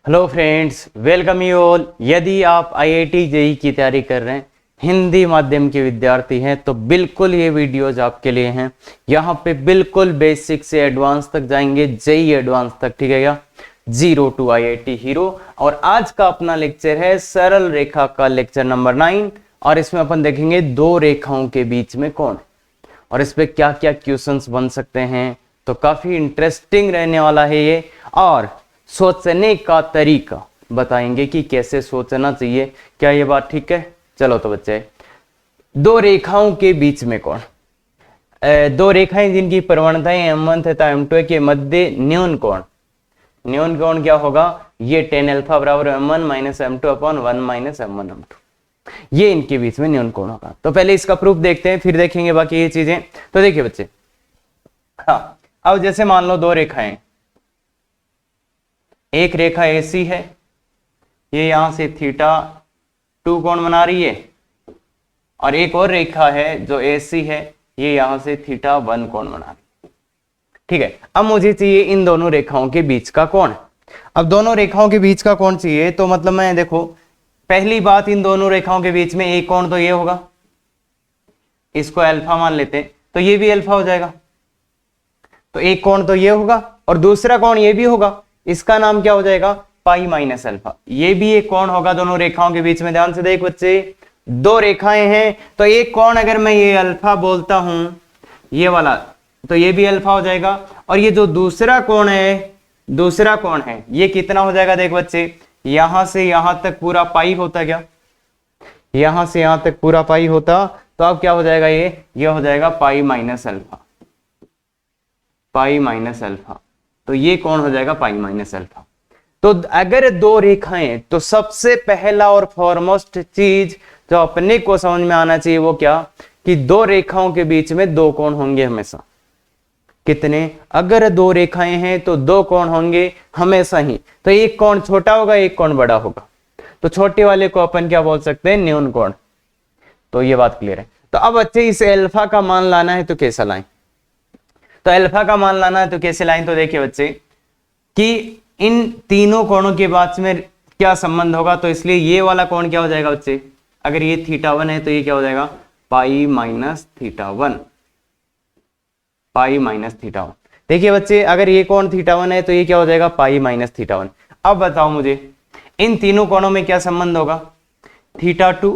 Hello friends, welcome you all. यदि आप IIT JEE की तैयारी कर रहे हैं, हिंदी माध्यम के विद्यार्थी हैं, तो बिल्कुल ये वीडियोज आपके लिए हैं। यहाँ पे बिल्कुल बेसिक से एडवांस तक जाएंगे, जेईई एडवांस तक, ठीक है क्या? Zero to IIT hero. और आज का अपना लेक्चर है सरल रेखा का लेक्चर नंबर 9। और इसमें अपन देखेंगे दो रेखाओं के बीच में कौन है और इस पे क्या क्या क्वेश्चंस बन सकते हैं। तो काफी इंटरेस्टिंग रहने वाला है ये। और सोचने का तरीका बताएंगे कि कैसे सोचना चाहिए। क्या ये बात ठीक है? चलो तो बच्चे, दो रेखाओं के बीच में कौन, दो रेखाएं जिनकी प्रवणताएं m1 तथा m2 के मध्य न्यून कोण, न्यून कोण क्या होगा? ये tan अल्फा बराबर m1 minus m2 upon 1 minus m1 m2, ये इनके बीच में न्यून कोण होगा। तो पहले इसका प्रूफ देखते हैं, फिर देखेंगे बाकी ये चीजें। तो देखिए बच्चे, हाँ, अब जैसे मान लो दो रेखाएं, एक रेखा AC है, ये यहां से θ2 कोण बना रही है, और एक और रेखा है जो AC है, ये यहां से θ1 कोण बना रही है। ठीक है, अब मुझे चाहिए इन दोनों रेखाओं के बीच का कोण। अब दोनों रेखाओं के बीच का कोण चाहिए, तो मतलब मैं देखो, पहली बात, इन दोनों रेखाओं के बीच में एक कोण तो ये होगा, इसको अल्फा मान लेते हैं, तो ये भी अल्फा हो जाएगा। तो एक कोण तो ये होगा और दूसरा कोण ये भी होगा, इसका नाम क्या हो जाएगा? Pi minus alpha. ये भी एक कोण होगा दोनों रेखाओं के बीच में। ध्यान से देख बच्चे, दो रेखाएं हैं, तो एक कोण अगर मैं ये अल्फा बोलता हूं, ये वाला, तो ये भी अल्फा हो जाएगा। और ये जो दूसरा कोण है, दूसरा कोण है, ये कितना हो जाएगा? देख बच्चे, यहां से यहां तक पूरा पाई होता, क्या यहां से यहां तक पूरा पाई होता, तो अब क्या हो जाएगा? ये हो जाएगा pi minus alpha, pi minus alpha. तो ये कौन हो जाएगा? Pi minus alpha. तो अगर दो रेखाएं, तो सबसे पहला और फॉरमोस्ट चीज जो अपने को समझ में आना चाहिए वो क्या, कि दो रेखाओं के बीच में दो कोण होंगे हमेशा। कितने? अगर दो रेखाएं हैं तो दो कोण होंगे हमेशा ही। तो एक कोण छोटा होगा, एक कोण बड़ा होगा। तो छोटे वाले को अपन क्या बोल सकते हैं? न्यून कोण। तो ये बात क्लियर है। तो अब बच्चे, इस अल्फा का मान लाना है तो कैसा लाएं? तो अल्फा का मान लाना है तो कैसे लाइन? तो देखिए बच्चे, कि इन तीनों कोणों के बीच में क्या संबंध होगा। तो इसलिए ये वाला कोण क्या हो जाएगा बच्चे? अगर ये θ1 है तो ये क्या हो जाएगा? Pi minus θ1, pi minus θ1। देखिए बच्चे, अगर ये कोण θ1 है तो ये क्या हो जाएगा? Pi minus θ1। अब बताओ मुझे, इन तीनों कोणों में क्या संबंध होगा? θ2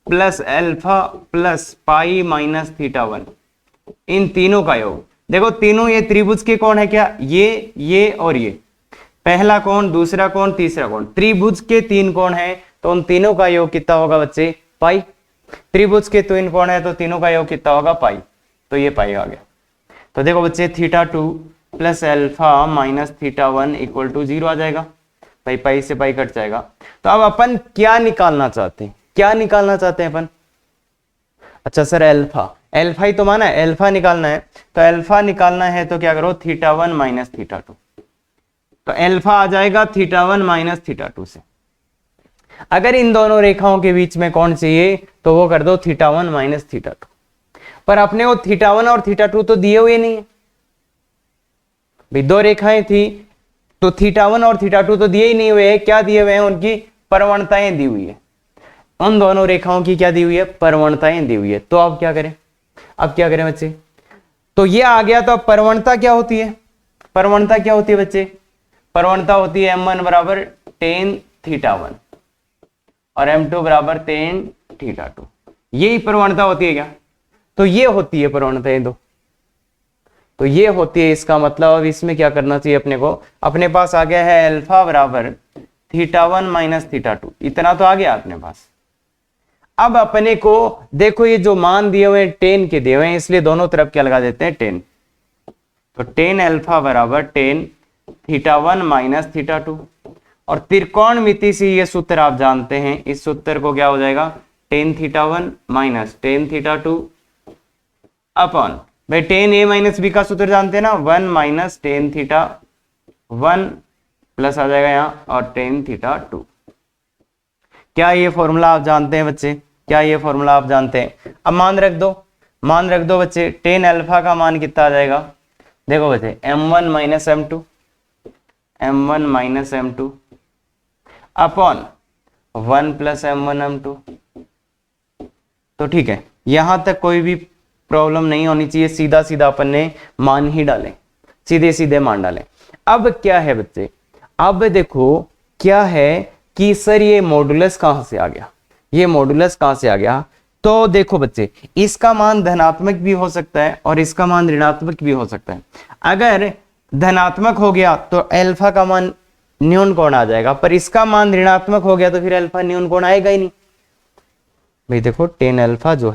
plus alpha plus pi minus θ1, इन तीनों का योग। देखो, तीनों ये त्रिभुज के कोण है क्या? ये और ये, पहला कोण, दूसरा कोण, तीसरा कोण, त्रिभुज के तीन कोण है, तो उन तीनों का योग कितना होगा बच्चे? पाई। त्रिभुज के तीन कोण है तो तीनों का योग कितना होगा? पाई। तो ये पाई आ गया। तो देखो बच्चे, θ2 plus alpha minus θ1 equal to 0 आ जाएगा। पाई पाई से पाई कट जाएगा। तो अब अपन क्या निकालना चाहते हैं? क्या निकालना चाहते हैं अपन? अच्छा सर, अल्फा, अल्फा ही तो माना है, अल्फा निकालना है। तो अल्फा निकालना है तो क्या करो? θ1 माइनस θ2। तो अल्फा आ जाएगा θ1 माइनस θ2 से। अगर इन दोनों रेखाओं के बीच में कौन चाहिए तो वो कर दो θ1 माइनस θ2। पर अपने को θ1 और θ2 तो दिए हुए नहीं है भाई। दो रेखाएं थी तो θ1 और θ2 तो दिए ही नहीं हुए हैं। क्या दिए हुए हैं? उनकी प्रवणताएं दी हुई है। उन दोनों रेखाओं की क्या दी हुई है? प्रवणताएं दी हुई है। तो अब क्या करें? अब क्या करें बच्चे? तो ये आ गया। तो अब प्रवणता क्या होती है? प्रवणता क्या होती है बच्चे? प्रवणता होती है m1 बराबर tan θ1 और m2 बराबर tan θ2। यही प्रवणता होती है क्या? तो ये होती है प्रवणताएं दो। तो ये होती है। इसका मतलब अब इसमें क्या करना चाहिए अपने को? अपने पास आ गया है अल्फा बराबर θ1 माइनस θ2, इतना तो आ गया अपने पास। अब अपने को देखो, ये जो मान दिए हुए हैं टेन के दिए हुए हैं, इसलिए दोनों तरफ क्या लगा देते हैं? टेन। तो टेन अल्फा बराबर टेन θ1 माइनस θ2। और त्रिकोणमिति से ये सूत्र आप जानते हैं, इस सूत्र को क्या हो जाएगा? टेन θ1 माइनस टेन θ2 अपॉन, भाई टेन ए माइनस बी का सूत्र जानते हैं ना, 1 माइनस टेन θ1 प्लस आ जाएगा यहाँ और टेन θ2। क्या ये फॉर्मूला आप जानते हैं बच्चे? क्या ये फॉर्मूला आप जानते हैं? अब मान रख दो बच्चे, टेन अल्फा का मान कितना आ जाएगा? देखो बच्चे, m1 minus m2, m1 minus m2 upon 1 plus m1 m2। तो ठीक है, यहां तक कोई भी प्रॉब्लम नहीं होनी चाहिए, सीधा सीधा अपन ने मान ही डाले, सीधे सीधे मान डाले। अब क्या है बच्चे, अब देखो क्या है कि सर ये मॉडुलस कहां से आ गया, ये मॉडुलस कहां से आ गया। तो देखो बच्चे, इसका मान धनात्मक भी हो सकता है और इसका मान ऋणात्मक भी हो सकता है। अगर धनात्मक हो गया तो अल्फा का मान न्यून कोण आ जाएगा, पर इसका मान ऋणात्मक हो गया तो फिर अल्फा न्यून कोण आएगा ही नहीं। भाई देखो टेन अल्फा जो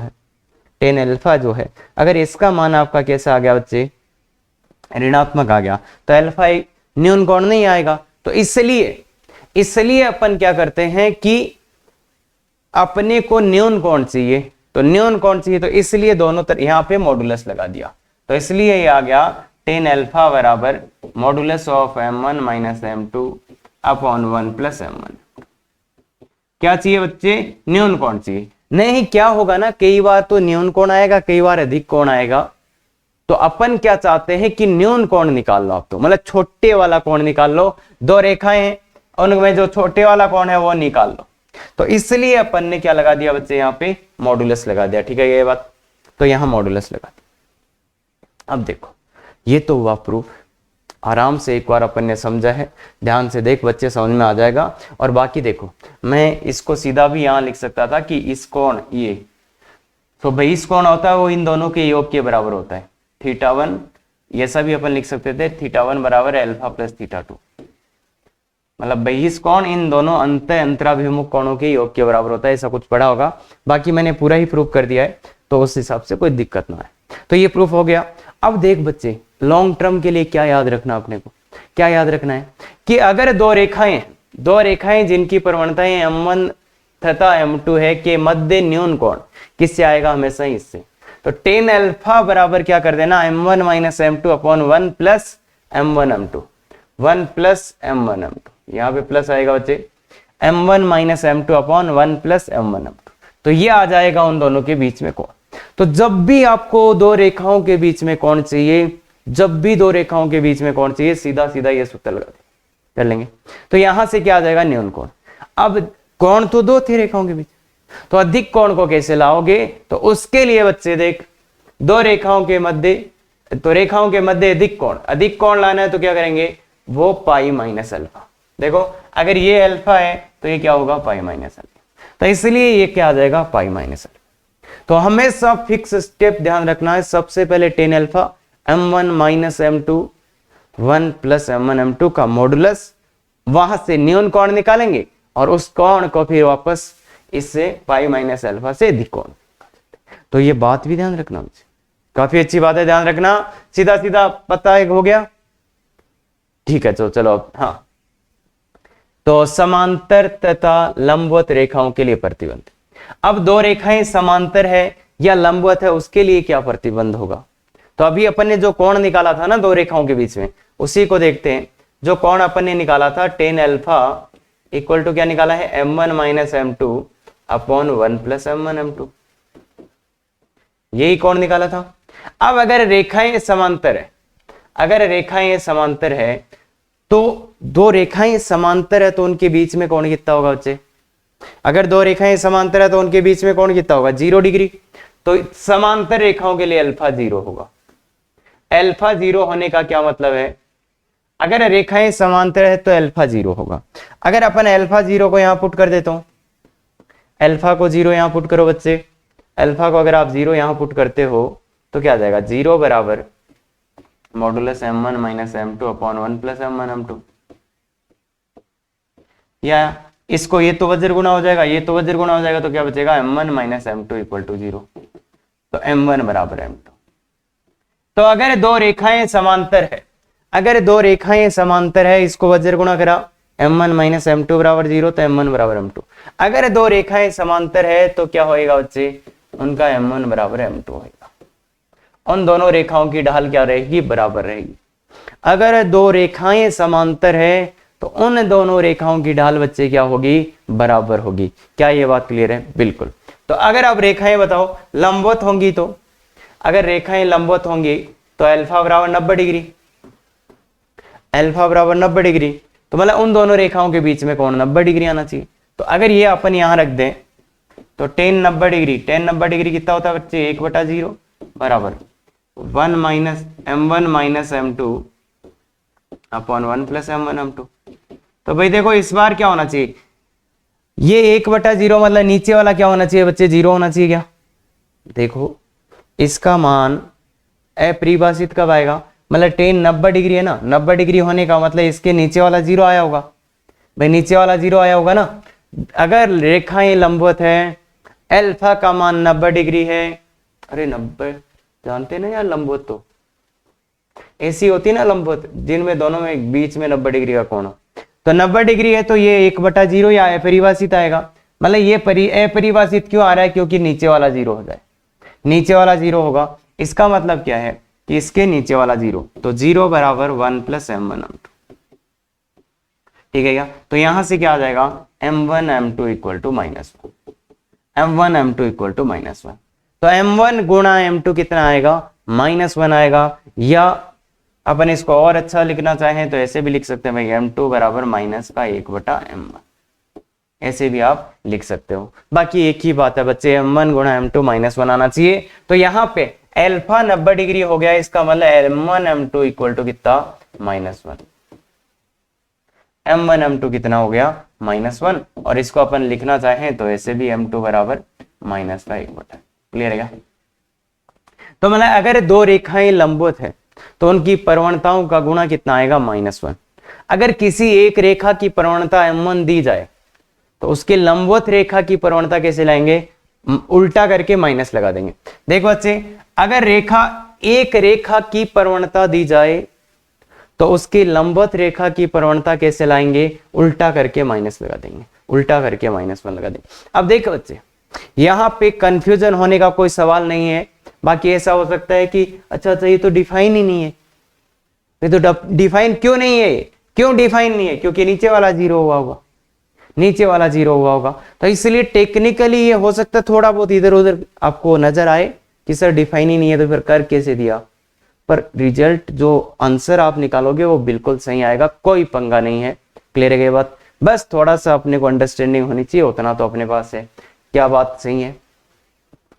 है अगर इसका मान आपका कैसा आ गया बच्चे, ऋणात्मक आ गया, तो अल्फा न्यून कोण नहीं आएगा। तो इसलिए अपन क्या करते हैं कि अपने को न्यून कोण चाहिए, तो न्यून कोण चाहिए, तो इसलिए दोनों तरफ यहां पे मॉडुलस लगा दिया। तो इसलिए ये आ गया टेन अल्फा बराबर modulus of m1 minus m2 upon 1 plus m1। क्या चाहिए बच्चे, न्यून कोण चाहिए। नहीं, क्या होगा ना, कई बार तो न्यून कोण आएगा, कई बार अधिक कोण आएगा। तो अपन क्या चाहते हैं कि न्यून कोण निकाल लो आप, तो मतलब छोटे वाला कोण निकाल लो, दो रेखाएं हैं उनमें जो छोटे वाला कोण है वो निकाल लो। तो इसलिए अपन ने क्या लगा दिया बच्चे, यहाँ पे मॉडुलस लगा दिया। ठीक है ये बात, तो यहां मॉडुलस लगा दिया। अब देखो ये तो हुआ प्रूफ, आराम से एक बार अपन ने समझा है, ध्यान से देख बच्चे, समझ में आ जाएगा। और बाकी देखो, मैं इसको सीधा भी यहां लिख सकता था कि इस कोण ये, तो भाई इस कोण होता है वो इन दोनों के योग के बराबर होता है, θ1, ऐसा भी अपन लिख सकते थे, θ1 बराबर अल्फा प्लस θ2। मतलब बहिष कोण इन दोनों अंतराभिमुख कोणों के योग के बराबर होता है, ऐसा कुछ पढ़ा होगा। बाकी मैंने पूरा ही प्रूफ कर दिया है, तो उस हिसाब से कोई दिक्कत ना है। तो ये प्रूफ हो गया। अब देख बच्चे, लॉन्ग टर्म के लिए क्या याद रखना, अपने को क्या याद रखना है कि अगर दो रेखाएं जिनकी प्रवणताएं m1 तथा m2 है के मध्य न्यून कोण किससे आएगा, हमेशा ही इससे। तो टेन अल्फा बराबर क्या कर देना, m1 minus m2 upon 1 plus m1 m2, 1 plus m1 m2, यहाँ पे प्लस आएगा बच्चे, m1 minus m2 upon 1 plus m1 m2। तो ये आ जाएगा उन दोनों के बीच में कोण। तो जब भी आपको दो रेखाओं के बीच में कोण चाहिए, सीधा सीधा ये सूत्र लगा कर लेंगे। तो यहां से क्या आ जाएगा, न्यून कोण। अब कोण तो दो थे रेखाओं के बीच, तो अधिक कोण को कैसे लाओगे, तो उसके लिए बच्चे देख, दो रेखाओं के मध्य अधिक कोण लाना है, तो क्या करेंगे, वो पाई माइनस अल्फा। देखो अगर ये अल्फा है तो ये क्या होगा, पाई माइनस अल्फा। तो इसलिए ये क्या आ जाएगा, पाई माइनस अल्फा। तो हमेशा फिक्स स्टेप ध्यान रखना है, सबसे पहले tan alpha m1 minus m2 1 plus m1 m2 का मॉडुलस, वहां से न्यून कोण निकालेंगे और उस कोण को फिर वापस इससे पाई माइनस अल्फा से अधिक कोण। तो ये बात भी ध्यान रखना मुझे, काफी अच्छी बात है, ध्यान रखना। सीधा सीधा पता है, हो गया। ठीक है, तो चलो अब हाँ, तो समांतर तथा लंबवत रेखाओं के लिए प्रतिबंध। अब दो रेखाएं समांतर है या लंबवत है, उसके लिए क्या प्रतिबंध होगा। तो अभी अपन ने जो कोण निकाला था ना दो रेखाओं के बीच में, उसी को देखते हैं। जो कोण अपन ने निकाला था, टेन अल्फा इक्वल टू क्या निकाला है, m1 minus m2 upon 1 plus m1 m2, यही कोण निकाला था। अब अगर रेखाएं समांतर है, तो दो रेखाएं समांतर है तो उनके बीच में कोण कितना होगा बच्चे, अगर दो रेखाएं समांतर है तो उनके बीच में कोण कितना होगा, 0 डिग्री। तो समांतर रेखाओं के लिए अल्फा 0 होगा। अल्फा 0 होने का क्या मतलब है, अगर रेखाएं समांतर है तो अल्फा 0 होगा। अगर अपन अल्फा 0 को यहां पुट कर देता हूं, अल्फा को 0 यहां पुट करो बच्चे, अल्फा को अगर आप 0 यहां पुट करते हो तो क्या आ जाएगा, 0 बराबर modulus m1 minus m2 upon 1 plus m1 m2। या इसको ये तो वज्र गुणा हो जाएगा, तो क्या बचेगा, m1 minus m2 equal to 0। तो m1 बराबर m2। तो अगर दो रेखाएं समांतर है, इसको वज्र गुणा करा, m1 माइनस m2 बराबर 0, तो m1 बराबर m2। अगर दो रेखाएं समांतर है तो क्या होएगा बच्चे, उनका m1 बराबर m2 होएगा। उन दोनों रेखाओं की ढाल क्या रहेगी, बराबर रहेगी। अगर दो रेखाएं समांतर है तो उन दोनों रेखाओं की ढाल बच्चे क्या होगी, बराबर होगी। क्या ये बात क्लियर है, बिल्कुल। तो अगर आप रेखाएं बताओ लंबवत होंगी, तो अगर रेखाएं लंबवत होंगी तो अल्फा बराबर 90 डिग्री, तो मतलब उन दोनों रेखाओं के बीच में कोण 90 डिग्री आना चाहिए। तो अगर ये अपन यहां रख दें तो टेन 90 डिग्री, टेन 90 डिग्री कितना होता है बच्चे, 1/0 बराबर 1 minus m1 minus m2 upon 1 plus m1 m2। तो भाई देखो इस बार क्या होना चाहिए, ये 1/0 मतलब नीचे वाला क्या होना चाहिए बच्चे, 0 होना चाहिए क्या। देखो इसका मान अपरिभाषित कब आएगा, मतलब टेन 90 डिग्री है ना, 90 डिग्री होने का मतलब इसके नीचे वाला 0 आया होगा। भाई नीचे वाला 0 आया होगा ना। अगर रेखाएं लंबवत है, अल्फा का मान 90 डिग्री है, अरे 90 जानते ना यार, लंबवत तो ऐसी होती है ना लंबवत, जिनमें दोनों में बीच में 90 डिग्री का कोण हो। तो 90 डिग्री है तो ये 1/0 या अपरिभाषित आएगा। मतलब ये अपरिभाषित क्यों आ रहा है, क्योंकि नीचे वाला 0 हो जाए, नीचे वाला 0 होगा। इसका मतलब क्या है कि इसके नीचे वाला 0, तो 0 बराबर 1 प्लस m1 m2, ठीक है क्या। तो यहां से क्या आ जाएगा, m1 m2 equal to -1, m1 m2 equal to -1। तो m1 गुणा m2 कितना आएगा, -1 आएगा। या अपन इसको और अच्छा लिखना चाहें तो ऐसे भी लिख सकते हैं भाई, m2 बराबर -1/m1, ऐसे भी आप लिख सकते हो। बाकी एक ही बात है बच्चे, m1 गुणा m2 -1 आना चाहिए। तो यहाँ पे अल्फा 90 डिग्री हो गया, इसका मतलब m1 m2 इक्वल टू कितना, -1। m1 m2 कितना हो गया, -1। और इसको अपन लिखना चाहें तो ऐसे भी m2 बराबर -1/। क्लियर है क्या। तो मतलब अगर दो रेखाएं लंबवत है तो उनकी प्रवणताओं का गुणा कितना आएगा, -1। अगर किसी एक रेखा की प्रवणता m1 दी जाए तो उसके लंबवत रेखा की प्रवणता कैसे लाएंगे, उल्टा करके माइनस लगा देंगे। देखो बच्चे, अगर एक रेखा की प्रवणता दी जाए तो उसकी लंबवत रेखा की प्रवणता कैसे लाएंगे, उल्टा करके माइनस लगा देंगे, उल्टा करके -1 लगा देंगे। अब देखो बच्चे, यहां पे कंफ्यूजन होने का कोई सवाल नहीं है। बाकी ऐसा हो सकता है कि अच्छा ये तो डिफाइन ही नहीं है, ये तो डिफाइन क्यों नहीं है, क्यों डिफाइन नहीं है, क्योंकि नीचे वाला 0 हुआ होगा, नीचे वाला 0 हुआ होगा। तो इसलिए टेक्निकली ये हो सकता है थोड़ा बहुत इधर उधर आपको नजर आए कि सर डिफाइन ही नहीं है, तो फिर कर कैसे दिया। पर रिजल्ट जो आंसर आप निकालोगे वो बिल्कुल सही आएगा, कोई पंगा नहीं है। क्लियर है ये बात, बस थोड़ा सा अपने को अंडरस्टैंडिंग होनी चाहिए, उतना तो अपने पास है। क्या बात सही है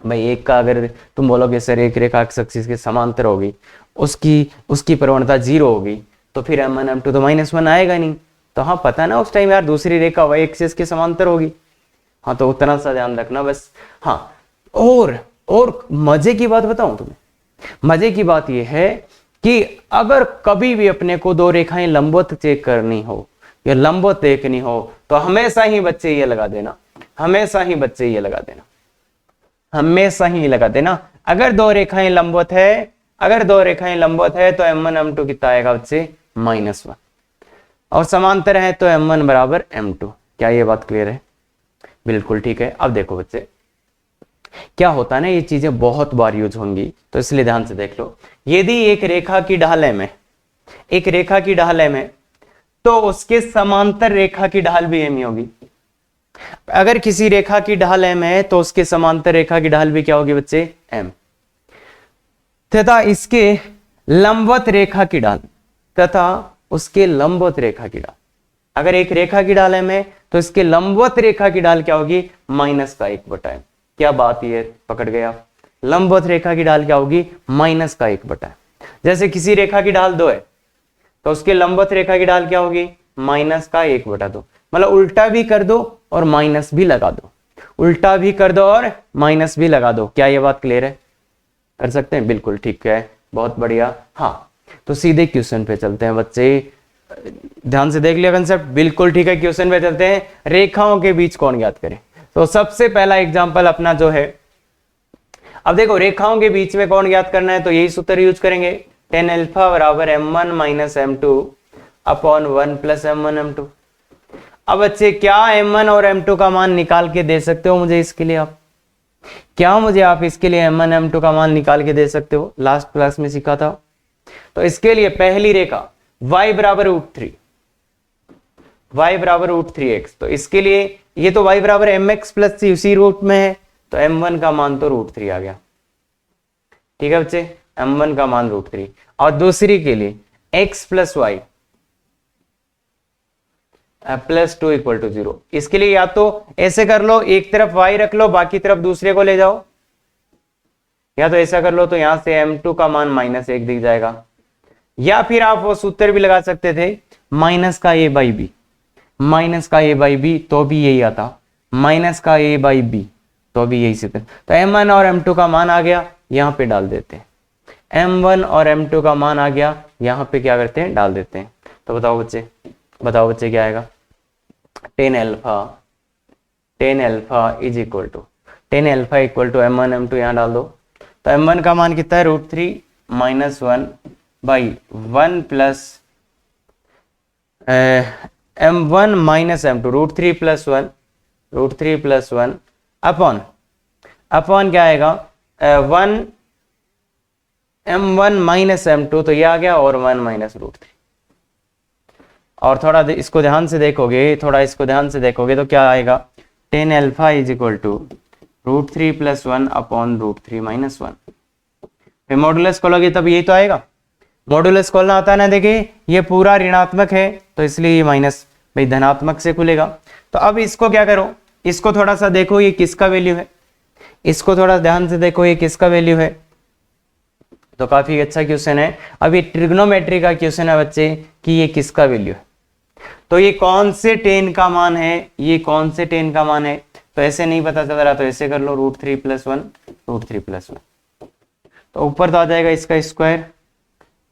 भाई, एक का अगर तुम बोलोगे सर एक रेखा एक्सिस के समांतर होगी, उसकी प्रवणता 0 होगी, तो फिर m1 m2 तो -1 आएगा नहीं। तो हाँ पता है ना उस टाइम यार दूसरी रेखा y एक्सिस के समांतर होगी। हाँ तो उतना सा ध्यान रखना बस। हाँ और मजे की बात बताऊं तुम्हें, मजे की बात यह है कि अगर कभी भी अपने को दो रेखाएं लंबवत चेक करनी हो या लंबवत देखनी हो तो हमेशा ही बच्चे ये लगा देना, हमेशा ही बच्चे ये लगा देना, हमेशा ही लगा देना। अगर दो रेखाएं लंबवत है, अगर दो रेखाएं लंबवत है तो m1 m2 कितना आएगा बच्चे, -1। और समांतर है तो m1 बराबर m2। क्या ये बात क्लियर है, बिल्कुल ठीक है। अब देखो बच्चे क्या होता है ना, ये चीजें बहुत बार यूज होंगी तो इसलिए ध्यान से देख लो। यदि एक रेखा की ढाल m है, एक रेखा की ढाल m है तो उसके समांतर रेखा की ढाल भी m ही होगी। अगर किसी रेखा की ढाल m है तो उसके समांतर रेखा की ढाल भी क्या होगी बच्चे, m। तथा इसके लंबवत रेखा की ढाल तथा उसके लंबवत रेखा की ढाल, अगर एक रेखा की ढाल m है तो इसके लंबवत रेखा की ढाल क्या होगी, -1/m। क्या बात ये पकड़ गए आप, लंबवत रेखा की ढाल क्या होगी, -1/m। जैसे किसी रेखा की ढाल 2 है तो उसके लंबवत रेखा की ढाल क्या होगी, -1/2। मतलब उल्टा भी कर दो और माइनस भी लगा दो, उल्टा भी कर दो और माइनस भी लगा दो। क्या ये बात क्लियर है, कर सकते हैं, बिल्कुल ठीक है, बहुत बढ़िया। हाँ तो सीधे क्वेश्चन पे चलते हैं बच्चे, ध्यान से देख लिया कंसेप्ट, बिल्कुल ठीक है। क्वेश्चन पे चलते हैं, रेखाओं के बीच कोण ज्ञात करें। तो सबसे पहला एग्जांपल अपना जो है, अब देखो रेखाओं के बीच में कोण ज्ञात करना है तो यही सूत्र यूज करेंगे, tan अल्फा बराबर m1 - m2 upon 1 plus m1 m2। अब बच्चे क्या m1 और m2 का मान निकाल के दे सकते हो मुझे, इसके लिए आप क्या मुझे आप इसके लिए m1 m2 का मान निकाल के दे सकते हो, लास्ट क्लास में सीखा था। तो इसके लिए पहली रेखा y बराबर √3, y बराबर √3x, तो इसके लिए ये तो y बराबर mx प्लस c उसी रूट में है, तो m1 का मान तो √3 आ गया। ठीक है बच्चे, m1 का मान √3। और दूसरी के लिए x plus y, plus 2 equal to 0। इसके लिए या तो ऐसे कर लो, एक तरफ y रख लो, बाकी तरफ दूसरे को ले जाओ, या तो ऐसा कर लो, तो यहां से m2 का मान -1 दिख जाएगा, या फिर आप वो सूत्र भी लगा सकते थे माइनस का a बाई बी, माइनस का a बाई बी, तो भी यही आता, माइनस का a बाई बी, तो भी यही सूत्र। तो m1 और m2 का मान आ गया, यहां पे डाल देते हैं, m1 और m2 का मान आ गया, यहां पे क्या करते हैं, डाल देते हैं। तो बताओ बच्चे, बताओ बच्चे क्या आएगा, tan alpha is equal to, tan alpha equal to m1 m2 यहां डाल दो। तो m1 का मान कितना है, √3 - 1 by 1 plus m1 minus m2, √3 + 1, √3 + 1 upon क्या आएगा, 1 m1 माइनस m2, तो ये आ गया, और 1 माइनस √3। और थोड़ा इसको ध्यान से देखोगे, थोड़ा इसको ध्यान से देखोगे तो क्या आएगा, tan alpha is equal to √3 + 1 upon √3 - 1। फिर मॉडुलस खोलोगे तब यही तो आएगा, मॉडुलस खोलना आता है ना, देखिए ये पूरा ऋणात्मक है तो इसलिए ये माइनस, भाई धनात्मक से खुलेगा। तो अब इसको क्या करो, इसको थोड़ा सा देखो ये किसका वैल्यू है, इसको थोड़ा ध्यान से देखो ये किसका वैल्यू है। तो काफी अच्छा क्वेश्चन है, अब ये ट्रिग्नोमेट्री का क्वेश्चन है बच्चे कि ये किसका वैल्यू है, तो ये कौन से टेन का मान है, ये कौन से टेन का मान है। तो ऐसे नहीं पता चल रहा तो ऐसे कर लो, √3 + 1, √3 + 1, तो ऊपर तो आ जाएगा इसका स्क्वायर,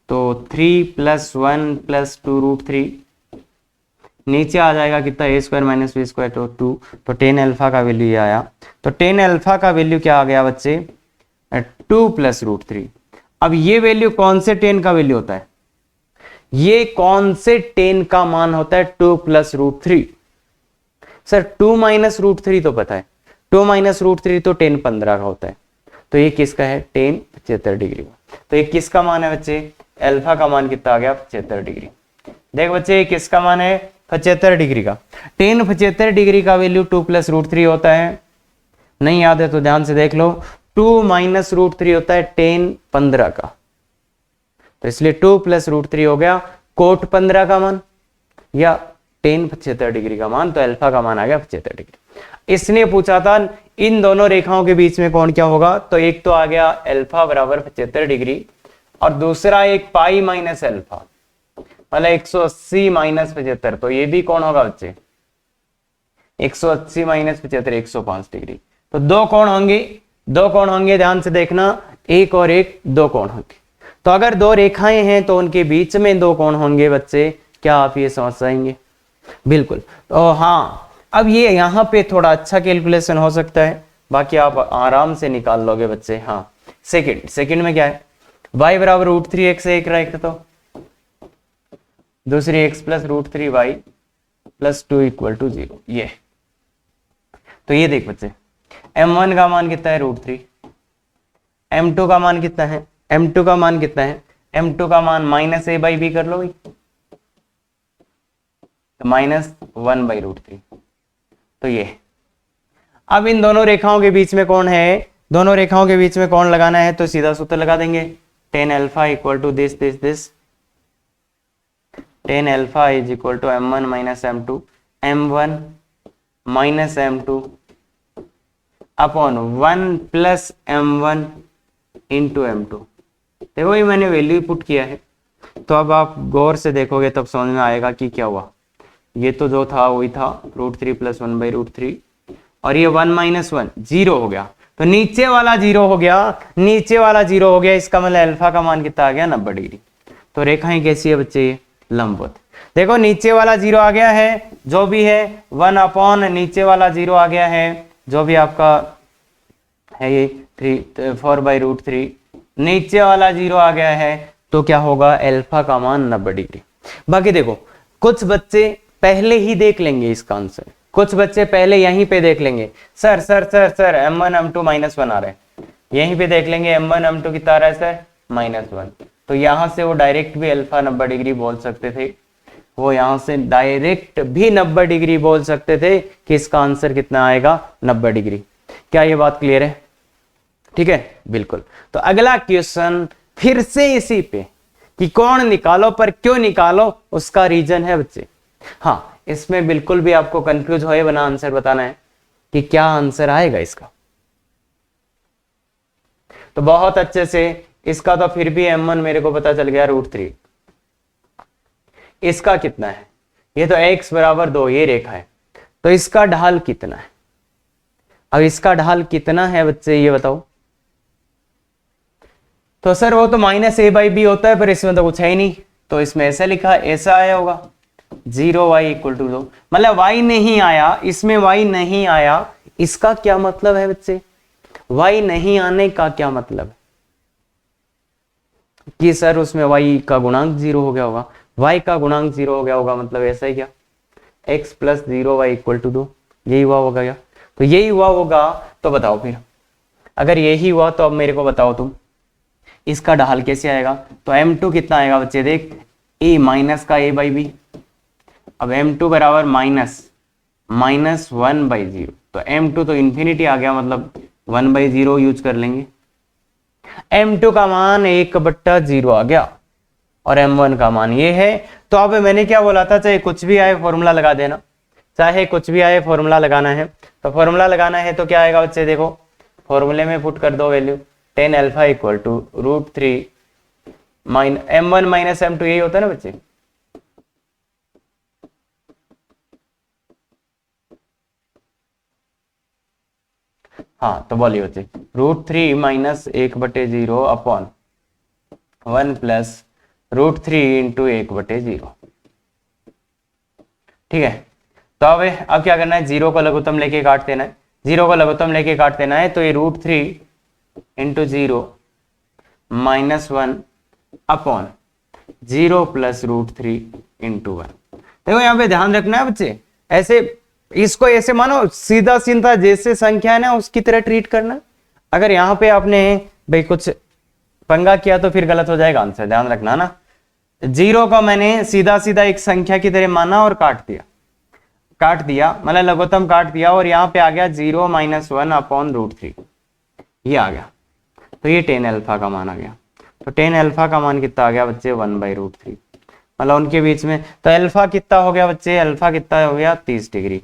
तो 3 + 1 + 2 √3, नीचे आ जाएगा कितना, a² - b² तो 2, तो टेन अल्फा का वैल्यू ये आया। तो टेन अल्फा का वैल्यू क्या आ गया बच्चे, 2 + √3। अब ये वैल्यू कौन से टेन का वैल्यू होता है, ये कौन से टेन का मान होता है, 2 + √3। सर 2 - √3 तो पता है, 2 - √3 तो टेन 15 का होता है, तो ये किसका है, टेन 75 डिग्री का। तो ये किसका मान है बच्चे, अल्फा का मान कितना आ गया, 75 डिग्री। देख बच्चे ये किसका मान है, 75 डिग्री का। टेन 75 डिग्री का वैल्यू 2 + √3 होता है, नहीं याद है तो ध्यान से देख लो, 2 - √3 होता है टेन 15 का, तो इसलिए 2 + √3 हो गया कोट 15 का मान, या टेन 75 डिग्री का मान, तो अल्फा का मान आ गया 75 डिग्री। इसने पूछा था इन दोनों रेखाओं के बीच में कौन क्या होगा, तो एक तो आ गया अल्फा बराबर 75 डिग्री, और दूसरा एक पाई माइनस अल्फा, मतलब 180 - 75, तो ये भी कौन होगा बच्चे, 180 - 75 105 डिग्री। तो दो कोण होंगे, दो कोण होंगे, ध्यान से देखना, एक और एक, दो कोण होंगे। तो अगर दो रेखाएं हैं तो उनके बीच में दो कोण होंगे बच्चे, क्या आप ये समझ पाएंगे, बिल्कुल। तो हाँ, अब ये यहाँ पे थोड़ा अच्छा कैलकुलेशन हो सकता है, बाकी आप आराम से निकाल लोगे बच्चे। हाँ सेकंड में क्या है, y बराबर √3x एक रहा, तो दूसरी x + √3y + 2 = 0, ये। तो ये देख बच्चे, m1 का मान कितना है, √3, m2 का मान कितना है, m2 का मान कितना है, m2 का मान -a/b कर लो भाई, तो -1/√3, तो ये। अब इन दोनों रेखाओं के बीच में कौन है, दोनों रेखाओं के बीच में कौन लगाना है, तो सीधा सूत्र लगा देंगे, tan alpha equal to this, tan alpha is equal to m1 - m2, m1 - m2 upon 1 + m1 × m2। देखो ये मैंने वैल्यू पुट किया है, तो अब आप गौर से देखोगे तब समझ में आएगा कि क्या हुआ। ये तो जो था वही था, √3 + 1/√3, और ये 1 - 1 0 हो गया, तो नीचे वाला 0 हो गया, नीचे वाला 0 हो गया, इसका मतलब अल्फा का मान कितना आ गया, 90 डिग्री। तो रेखाएं कैसी है बच्चे, ये लंबवत। देखो नीचे वाला 0 आ गया है, जो भी है 1 अपॉन नीचे वाला 0 आ गया है, जो भी आपका है ये 4/√3, नीचे वाला 0 आ गया है, तो क्या होगा, अल्फा का मान 90 डिग्री। बाकी देखो कुछ बच्चे पहले ही देख लेंगे इसका आंसर, कुछ बच्चे पहले यहीं पे देख लेंगे, सर m1 m2 -1 आ रहा है, यहीं पे देख लेंगे m1 m2 कितना आ रहा है सर, -1। तो यहां से वो डायरेक्ट भी अल्फा 90 डिग्री बोल सकते थे, वो यहां से डायरेक्ट भी 90 डिग्री बोल सकते थे कि इसका आंसर कितना आएगा, 90 डिग्री। क्या ये बात क्लियर है, ठीक है, बिल्कुल। तो अगला क्वेश्चन फिर से इसी पे कि कौन निकालो, पर क्यों निकालो उसका रीजन है बच्चे। हाँ इसमें बिल्कुल भी आपको कंफ्यूज होए बना आंसर बताना है कि क्या आंसर आएगा इसका। तो बहुत अच्छे से इसका तो फिर भी m1 मेरे को पता चल गया √3। इसका कितना है, ये तो x बराबर 2 ये रेखा है, तो इसका ढाल कितना है। अब इसका ढाल कितना है बच्चे ये बताओ। तो सर वो तो -a/b होता है, पर इसमें तो कुछ है ही नहीं, तो इसमें ऐसा लिखा, ऐसा आया होगा 0y = 2, मतलब y नहीं आया, इसमें y नहीं आया। इसका क्या मतलब है बच्चे, y नहीं आने का क्या मतलब है कि सर उसमें y का गुणांक 0 हो गया होगा। y का गुणांक 0 हो गया होगा मतलब ऐसा ही क्या, x + 0y = 2, यही हुआ होगा क्या। तो यही हुआ होगा, तो बताओ फिर अगर यही हुआ तो अब मेरे को बताओ तुम इसका ढाल कैसे आएगा। तो m2 कितना आएगा बच्चे, देख a माइनस का a/b। अब m2 बराबर -1/0, तो m2 तो इंफिनिटी आ गया, मतलब 1/0 यूज कर लेंगे। m2 का मान 1/0 आ गया और m1 का मान ये है। तो अब मैंने क्या बोला था, चाहे कुछ भी आए फॉर्मूला लगा देना, चाहे कुछ भी आए फॉर्मूला लगाना है। तो फॉर्मूला लगाना है तो क्या आएगा बच्चे, देखो फॉर्मूले में पुट कर दो value, tan alpha = √3 m1 - m2, यही होता है ना बच्चे। हाँ तो बोलिए बच्चे, √3 - 1/0 अपॉन 1 + √3 × 1/0। ठीक है, तो अब क्या करना है, 0 को लघुत्तम लेके काट देना है, 0 को लघुत्तम लेके काट देना है। तो ये √3 × 0 -1 अपॉन 0 + √3 × 1। देखो यहाँ पे ध्यान रखना है बच्चे, ऐसे इसको ऐसे मानो सीधा सीधा जैसे संख्या है ना उसकी तरह ट्रीट करना। अगर यहाँ पे आपने भाई कुछ पंगा किया तो फिर गलत हो जाएगा आंसर, ध्यान रखना ना। 0 को मैंने सीधा सीधा एक संख्या की तरह माना और काट दिया मतलब लघुत्तम काट दिया, और यहाँ पे आ गया 0 - 1 अपॉन √3, ये आ गया। तो ये tan अल्फा का मान आ गया। तो tan अल्फा का मान कितना आ गया बच्चे, 1/√3, मतलब उनके बीच में। तो अल्फा कितना हो गया बच्चे, अल्फा कितना हो गया 30 डिग्री।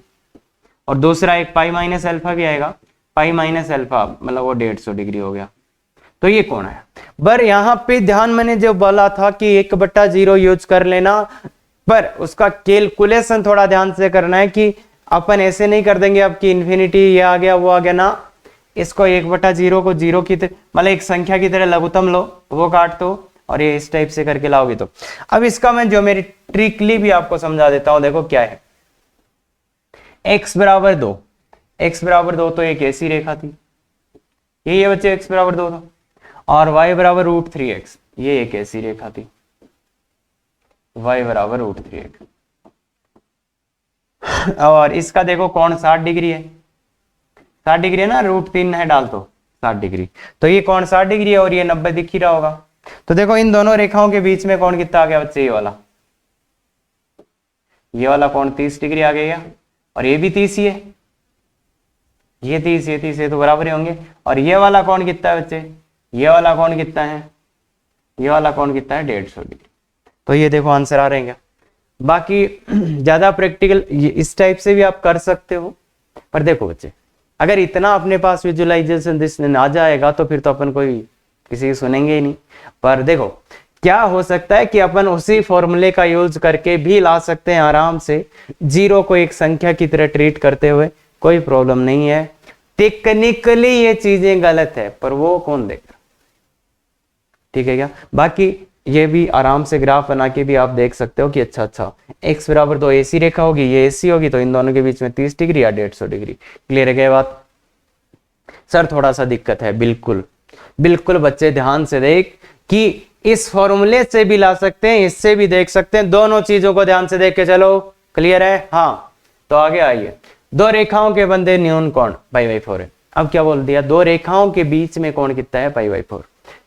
और दूसरा एक पाई माइनस अल्फा भी आएगा, पाई माइनस अल्फा मतलब वो 150 डिग्री हो गया। तो ये कौन है, पर यहाँ पे ध्यान मैंने जो बोला था कि 1/0 यूज कर लेना, पर उसका कैलकुलेशन थोड़ा ध्यान से करना है कि अपन ऐसे नहीं कर देंगे अब कि इन्फिनिटी ये आ गया वो आ गया ना। इसको 1/0 को 0 की मतलब एक संख्या की तरह लघुत्तम लो, वो काट दो, और ये इस टाइप से करके लाओगे। तो अब इसका मैं ज्योमेट्रिकली भी आपको समझा देता हूं। देखो क्या है, x बराबर 2, x बराबर 2 तो एक ऐसी रेखा थी, यही है बच्चे x बराबर 2 था, और y बराबर √3x, ये एक ऐसी रेखा थी, y बराबर √3x। और इसका देखो कौन 60 डिग्री है, 60 डिग्री है ना, √3 है डाल तो 60 डिग्री, तो ये कौन 60 डिग्री है और ये 90 दिख ही रहा होगा। तो देखो इन दोनों रेखाओं के बीच में कौन कितना आ गया बच्चे, ये वाला कौन 30 डिग्री आ गया, और ये भी 30 ही है, ये 30 ये 30 तो बराबर ही होंगे। और ये वाला कौन कितना है बच्चे, ये वाला कौन कितना है, ये वाला कौन कितना है 150 डिग्री। तो ये देखो आंसर आ रहे हैं क्या। बाकी ज्यादा प्रैक्टिकल इस टाइप से भी आप कर सकते हो, पर देखो बच्चे अगर इतना अपने पास विजुअलाइजेशन दिस आ जाएगा तो फिर तो अपन कोई किसी की सुनेंगे ही नहीं। पर देखो क्या हो सकता है कि अपन उसी फॉर्मूले का यूज करके भी ला सकते हैं आराम से, 0 को एक संख्या की तरह ट्रीट करते हुए, कोई प्रॉब्लम नहीं है। टेक्निकली ये चीजें गलत है पर वो कौन देखेगा, ठीक है क्या। बाकी ये भी आराम से ग्राफ बना के भी आप देख सकते हो कि अच्छा x बराबर 2 ऐसी रेखा होगी, ये ऐसी होगी, तो इन दोनों के बीच में 30 डिग्री या 150 डिग्री। क्लियर है क्या बात। सर थोड़ा सा दिक्कत है, बिल्कुल बच्चे ध्यान से देख कि इस फॉर्मूले से भी ला सकते हैं, इससे भी देख सकते हैं, दोनों चीजों को ध्यान से देख के चलो। क्लियर है, हाँ तो आगे आइए। दो रेखाओं के बंधे न्यून कोण π/4 है। अब क्या बोल दिया, दो रेखाओं के बीच में कोण कितना है π/4,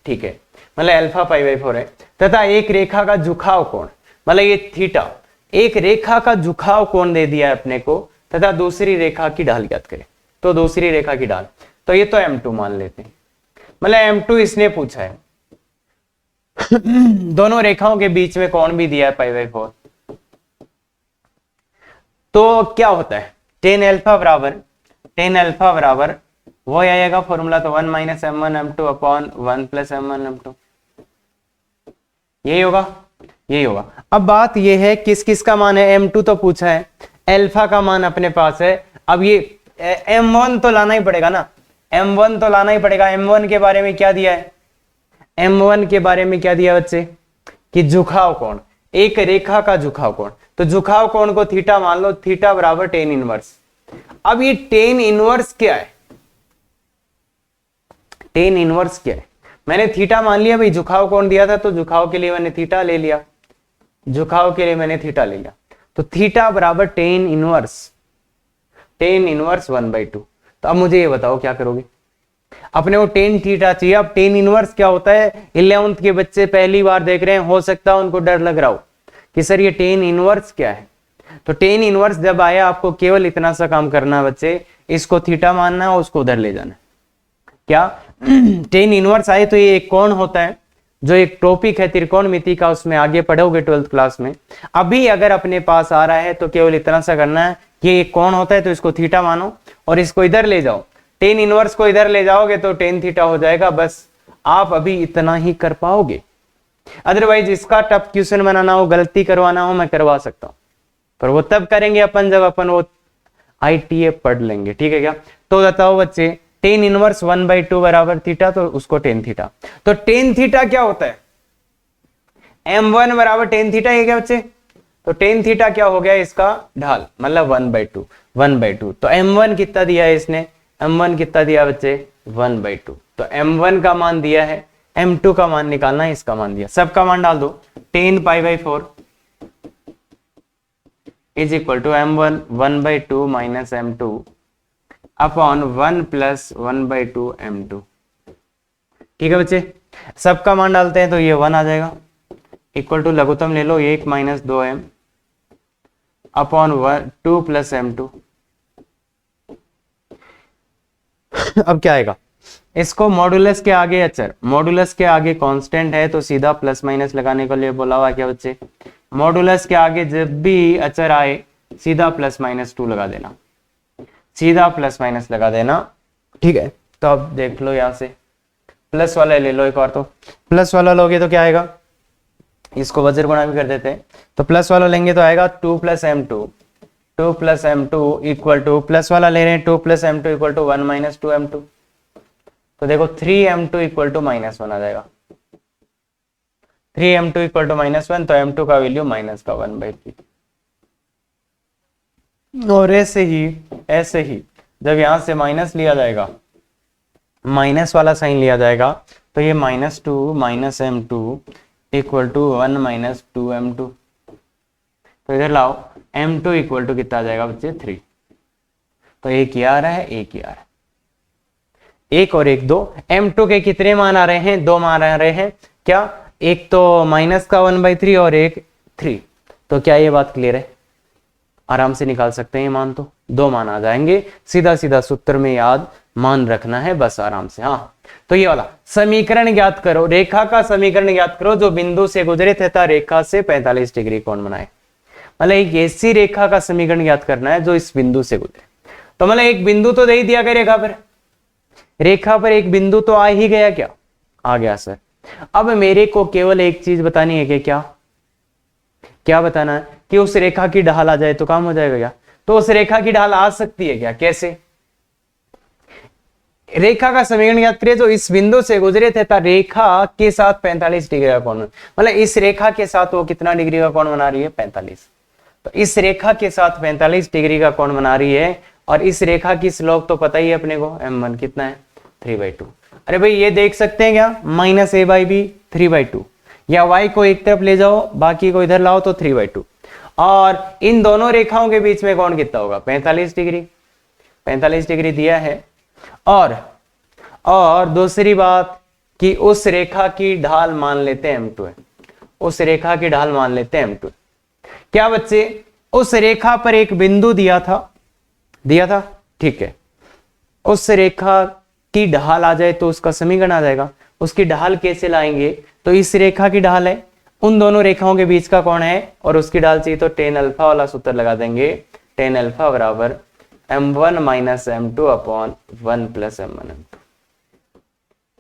ठीक है, मतलब अल्फा π/4 है, तथा एक रेखा का झुकाव कोण मतलब ये थीटा, एक रेखा का झुकाव कोण दे दिया है अपने को, तथा दूसरी रेखा की ढाल ज्ञात करें। तो दूसरी रेखा की ढाल, तो ये तो m2 मान लेते हैं, मतलब m2 इसने पूछा है। दोनों रेखाओं के बीच में कोण भी दिया है π/4, तो क्या होता है टेन अल्फा बराबर वो आएगा फॉर्मूला, तो 1 minus m1 m2 upon 1 plus m1 m2, यही होगा। अब बात ये है किस किस का मान है, m2 तो पूछा है, अल्फा का मान अपने पास है। अब ये m1 तो लाना ही पड़ेगा ना, m1 तो लाना ही पड़ेगा। m1 के बारे में क्या दिया है, m1 के बारे में क्या दिया बच्चे कि झुकाव कोण, एक रेखा का झुकाव कोण, तो झुकाव कोण को थीटा मान लो, थीटा बराबर टेन इनवर्स। अब ये टेन इनवर्स क्या है, टेन इनवर्स क्या है, मैंने थीटा मान लिया भाई, झुकाव कोण दिया था तो झुकाव के लिए मैंने थीटा ले लिया, तो थीटा बराबर टेन इनवर्स 1/2। तो अब मुझे ये बताओ क्या करोगे, अपने को टेन थीटा चाहिए। अब टेन इनवर्स क्या होता है, 11th के बच्चे पहली बार देख रहे हैं, हो सकता है उनको डर लग रहा हो कि सर ये टेन इनवर्स क्या है। तो टेन इनवर्स जब आया आपको केवल इतना सा काम करना है बच्चे, इसको थीटा मानना है, उसको उधर ले जाना। क्या टेन इनवर्स आए तो ये एक कोण होता है, जो एक टॉपिक है त्रिकोणमिति का, उसमें आगे पढ़ोगे 12th क्लास में। अभी अगर अपने पास आ रहा है तो केवल इतना सा करना है कि ये कोण होता है तो इसको थीटा मानो और इसको इधर ले जाओ, टेन इनवर्स को इधर ले जाओगे तो टेन थीटा हो जाएगा। बस आप अभी इतना ही कर पाओगे, अदरवाइज इसका टफ क्वेश्चन बनाना हो, गलती करवाना हो, मैं करवा सकता हूं, पर वो तब करेंगे अपन जब अपन वो ITA पढ़ लेंगे, ठीक है क्या। तो बताओ बच्चे टेन इनवर्स 1/2 बराबर थीटा, तो उसको टेन थीटा, तो टेन थीटा क्या होता है, m1 बराबर टेन थीटा, ये क्या बच्चे, तो टेन थीटा क्या हो गया, इसका ढाल, मतलब 1/2। तो m1 कितना दिया है इसने, m1 कितना दिया बच्चे 1/2, तो m1 का मान दिया है, m2 का मान निकालना है, इसका मान दिया, सबका मान डाल दो, 10π/4 is equal to m1 1/2 minus m2 upon 1 plus 1/2 m2। ठीक है बच्चे, सबका मान डालते हैं तो ये 1 आ जाएगा, इक्वल टू लघुत्तम ले लो 1 minus 2m upon 2 plus m2। अब क्या आएगा, इसको मॉडुलस के आगे अचर, मॉडुलस के आगे कांस्टेंट है तो सीधा प्लस माइनस लगाने के लिए बोला हुआ क्या बच्चे, मॉडुलस के आगे जब भी अचर आए सीधा प्लस माइनस 2 लगा देना, सीधा प्लस माइनस लगा देना। ठीक है, तो अब देख लो यहां से प्लस वाला ले लो, एक और तो प्लस वाला लोगे तो क्या आएगा, इसको वज्र गुणा भी कर देते हैं, तो प्लस वाला लेंगे तो आएगा 2 plus m2 equal to, plus वाला ले रहे हैं 2 plus m2 equal to 1 minus 2m2, तो देखो 3m2 इक्वल टू -1 आ जाएगा, 3m2 इक्वल टू -1, तो m2 का वैल्यू माइनस का 1/3। और ऐसे ही जब यहां से माइनस लिया जाएगा, माइनस वाला साइन लिया जाएगा, तो ये -2 minus m2 equal to 1 minus 2m2, तो इधर लाओ m2 इक्वल टू कितना आ जाएगा बच्चे 3, तो एक ये आ रहा है, एक ये आ रहा है, एक और एक 2, m2 के कितने मान आ रहे हैं, 2 मान आ रहे हैं, क्या एक तो माइनस का 1/3 और एक 3, तो क्या ये बात क्लियर है, आराम से निकाल सकते हैं मान, तो 2 मान आ जाएंगे, सीधा सीधा सूत्र में याद मान रखना है बस आराम से। हाँ, तो ये वाला समीकरण ज्ञात करो, रेखा का समीकरण ज्ञात करो जो बिंदु से गुजरे तथा रेखा से 45 डिग्री कोण बनाए, मतलब एक ऐसी रेखा का समीकरण ज्ञात करना है जो इस बिंदु से गुजरे। तो मतलब एक बिंदु तो दे ही दिया गया रेखा पर एक बिंदु तो आ ही गया, क्या आ गया सर। अब मेरे को केवल एक चीज बतानी है कि क्या बताना है कि उस रेखा की ढाल आ जाए तो काम हो जाएगा क्या, तो उस रेखा की ढाल आ सकती है क्या, कैसे, रेखा का समीकरण याद करिए जो इस बिंदु से गुजरे थे रेखा के साथ 45 डिग्री का कोण, मतलब इस रेखा के साथ वो कितना डिग्री का कोण बना रही है 45, तो इस रेखा के साथ 45 डिग्री का कोण बना रही है, और इस रेखा की स्लोप तो पता ही है अपने को m1 कितना है 3/2। अरे भाई ये देख सकते हैं क्या, -a/b 3/2, या y को एक तरफ ले जाओ बाकी को इधर लाओ तो 3/2, और इन दोनों रेखाओं के बीच में कोण कितना होगा 45 डिग्री दिया है। और दूसरी बात कि उस रेखा की ढाल मान लेते हैं m2 है, उस रेखा की ढाल मान लेते हैं m2। क्या बच्चे, उस रेखा पर एक बिंदु दिया था, ठीक है, उस रेखा की ढाल आ जाए तो उसका समीकरण आ जाएगा। उसकी ढाल कैसे लाएंगे, तो इस रेखा की ढाल है, उन दोनों रेखाओं के बीच का कोण है, और उसकी ढाल चाहिए तो tan अल्फा वाला सूत्र लगा देंगे, टेन अल्फा बराबर m1 minus m2 upon 1 plus m1 m2।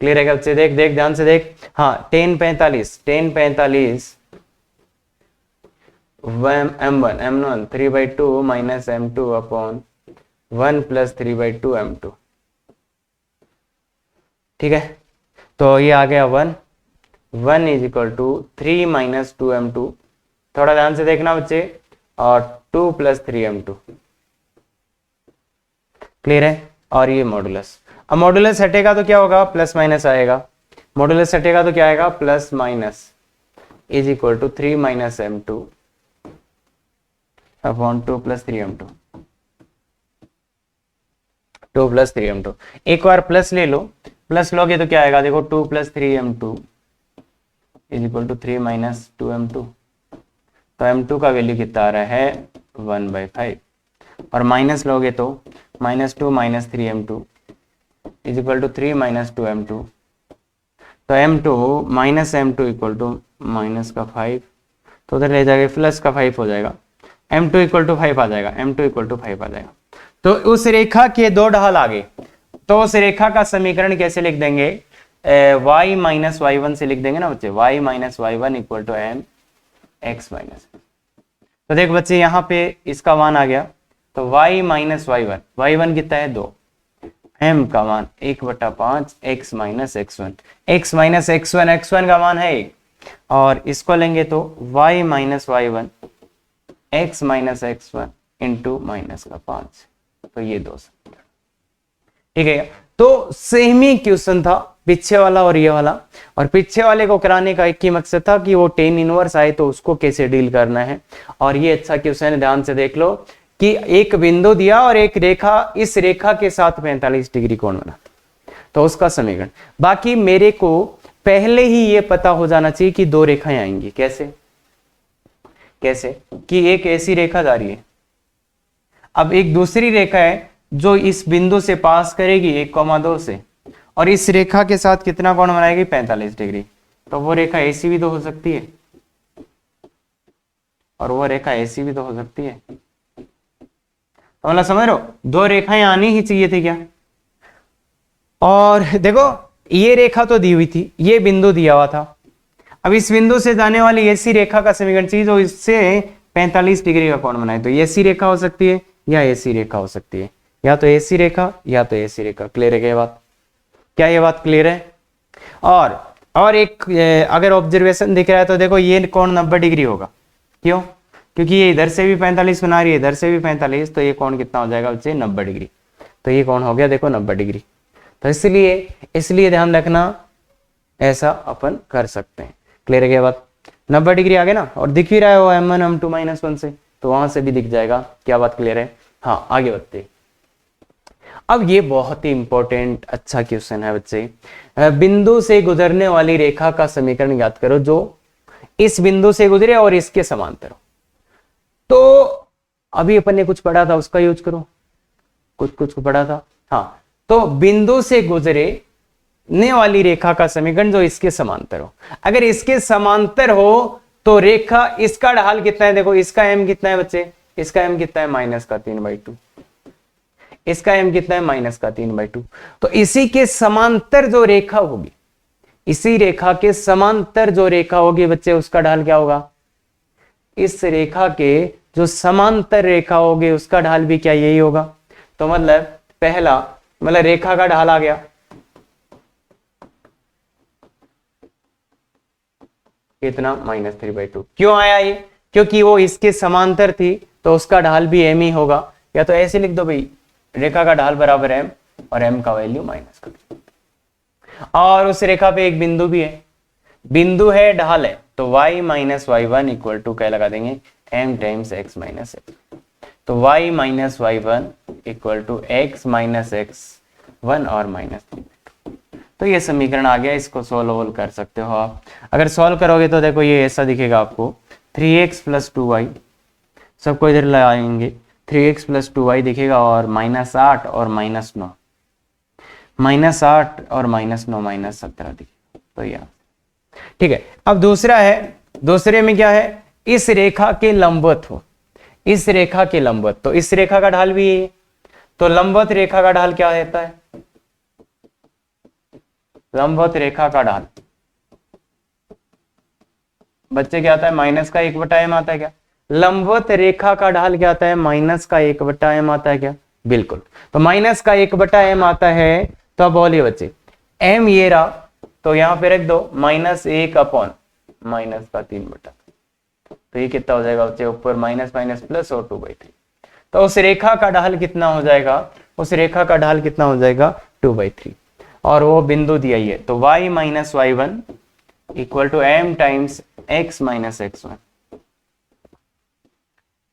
Clear है क्या बच्चे? देख देख ध्यान से देख। हाँ, ten 45 m1 m1 3/2 minus m2 upon 1 plus 3/2 m2। ठीक है, तो ये आ गया 1 is equal to 3 minus 2 m2। थोड़ा ध्यान से देखना बच्चे, और 2 प्लस 3 m2। क्लियर है? और ये मॉडुलस, अब मॉडुलस हटेगा तो क्या होगा? प्लस माइनस आएगा। मॉडुलस हटेगा तो क्या आएगा? Plus minus is equal to 3 minus m2 upon 2 plus 3 m2। 2 plus 3 m2, एक बार प्लस ले लो, प्लस लोगे तो क्या आएगा? देखो 2 plus 3 m2 is equal to 3 minus 2 m2। तो m2 का वैल्यू कितना आ रहा है? 1/5। और माइनस लोगे तो -2 minus 3 m2 is equal to 3 minus 2 m2। तो m2 minus m2 equal to minus का 5, तो उधर ले जाएगा प्लस का 5 हो जाएगा। m2 इक्वल टू 5 आ जाएगा, m2 इक्वल टू 5 आ जाएगा। तो उस रेखा के दो ढाल आ गए, तो उस रेखा का समीकरण कैसे लिख देंगे? y माइनस y1 से लिख देंगे ना बच्चे, y minus y1 equal to m x minus. तो देख बच्चे यहाँ पे इसका मान आ गया, तो y माइनस y1 कितना है? 2, m का मान 1/5 x minus x1, x minus x1 का मान है 1, और इसको लेंगे तो y minus y1 x minus x1 into minus का 5। तो ये 2। ठीक है, तो सेम ही क्वेश्चन था पीछे वाला और ये वाला, और पीछे वाले को कराने का एक ही मकसद था कि वो टेन इनवर्स आए तो उसको कैसे डील करना है। और ये अच्छा क्वेश्चन है, ध्यान से देख लो कि एक बिंदु दिया और एक रेखा, इस रेखा के साथ 45 डिग्री कोण बना, तो उसका समीकरण। बाकी मेरे को पहले ही ये पता हो जाना चाहिए कि दो रेखाएं आएंगी। कैसे? कि एक ऐसी रेखा जा रही है, अब एक दूसरी रेखा है जो इस बिंदु से पास करेगी 1,2 से, और इस रेखा के साथ कितना कोण बनाएगी? 45 डिग्री। तो वो रेखा ऐसी भी तो हो सकती है, और वो रेखा ऐसी भी तो हो सकती है। तो मतलब समझ रहे हो, दो रेखाएं आनी ही चाहिए थी क्या? और देखो ये रेखा तो दी हुई थी, ये बिंदु दिया हुआ था। अब इस बिंदु से जाने वाली ऐसी रेखा का समीकरण चाहिए जो इससे 45 डिग्री का कोण बनाए। तो ऐसी रेखा हो सकती है या ऐसी रेखा हो सकती है, या तो ऐसी रेखा या तो ऐसी रेखा। क्लियर है क्या ये बात? क्या ये बात क्लियर है? और एक अगर ऑब्जर्वेशन दिख रहा है तो देखो ये कोण 90 डिग्री होगा। क्यों? क्योंकि ये इधर से भी 45 बना रही है, इधर से भी 45, तो ये कोण कितना हो जाएगा बच्चे? 90 डिग्री। तो ये कोण हो गया देखो 90 डिग्री। तो इसलिए ध्यान रखना, ऐसा अपन कर सकते हैं। क्लियर है क्या बात? 90 डिग्री आ गया ना, और दिख भी रहा है वो m1 m2 -1 से, तो वहां से भी दिख जाएगा। क्या बात क्लियर है? हाँ, आगे बढ़ते। अब ये बहुत ही इंपॉर्टेंट अच्छा क्वेश्चन है बच्चे। बिंदु से गुजरने वाली रेखा का समीकरण याद करो जो इस बिंदु से गुजरे और इसके समांतर हो। तो अभी अपन ने कुछ पढ़ा था, उसका यूज करो। कुछ पढ़ा था, हाँ। तो बिंदु से गुजरने वाली रेखा का समीकरण जो इसके समांतर हो। अगर इसके समांतर हो तो रेखा, इसका ढाल कितना है? देखो इसका m कितना है बच्चे? इसका m कितना है? -3/2। इसका m कितना है? -3/2। तो इसी के समांतर जो रेखा होगी, इसी रेखा के समांतर जो रेखा होगी बच्चे, उसका ढाल क्या होगा? इस रेखा के जो समांतर रेखा होगी उसका ढाल भी क्या यही होगा? तो मतलब रेखा का ढाल आ गया, कितना? -3/2। क्यों आया ये? क्योंकि वो इसके समांतर थी, तो उसका ढाल भी m ही होगा। या तो ऐसे लिख दो भाई, रेखा का ढाल बराबर m और m का वैल्यू माइनस कर दो। और उस रेखा पे एक बिंदु भी है, बिंदु है, ढाल है, तो y minus y1 equal to क्या लगा देंगे? m times x minus x। तो y minus y1 equal to x minus x1 और -3/2। तो ये समीकरण आ गया, इसको सोल्व कर सकते हो आप। अगर सोल्व करोगे तो देखो ये ऐसा दिखेगा आपको, 3x प्लस 2y, सबको इधर लाएंगे, 3x प्लस 2y दिखेगा, और -8 और -9, -8 और -9 -17 दिखेगा। तो यह ठीक है। अब दूसरा है, दूसरे में क्या है? इस रेखा के लंबवत हो, इस रेखा के लंबवत, तो इस रेखा का ढाल भी है, तो लंबवत रेखा का ढाल क्या रहता है? लंबवत रेखा का ढाल बच्चे क्या आता है? माइनस का 1/m आता है क्या? लंबवत रेखा का ढाल क्या आता है? माइनस का 1/m आता है क्या? बिल्कुल। तो माइनस का 1/m आता है, तो अब बोलिए बच्चे, m ये रहा, तो यहां पे रख दो -1 अपॉन माइनस का 3/, तो ये कितना हो जाएगा बच्चे? ऊपर माइनस माइनस प्लस और 2/3। तो उस रेखा का ढाल कितना हो जाएगा? उस रेखा का ढाल कितना हो जाएगा? 2/3। और वो बिंदु दिया ही है, तो y - y1 equal to m times x - x1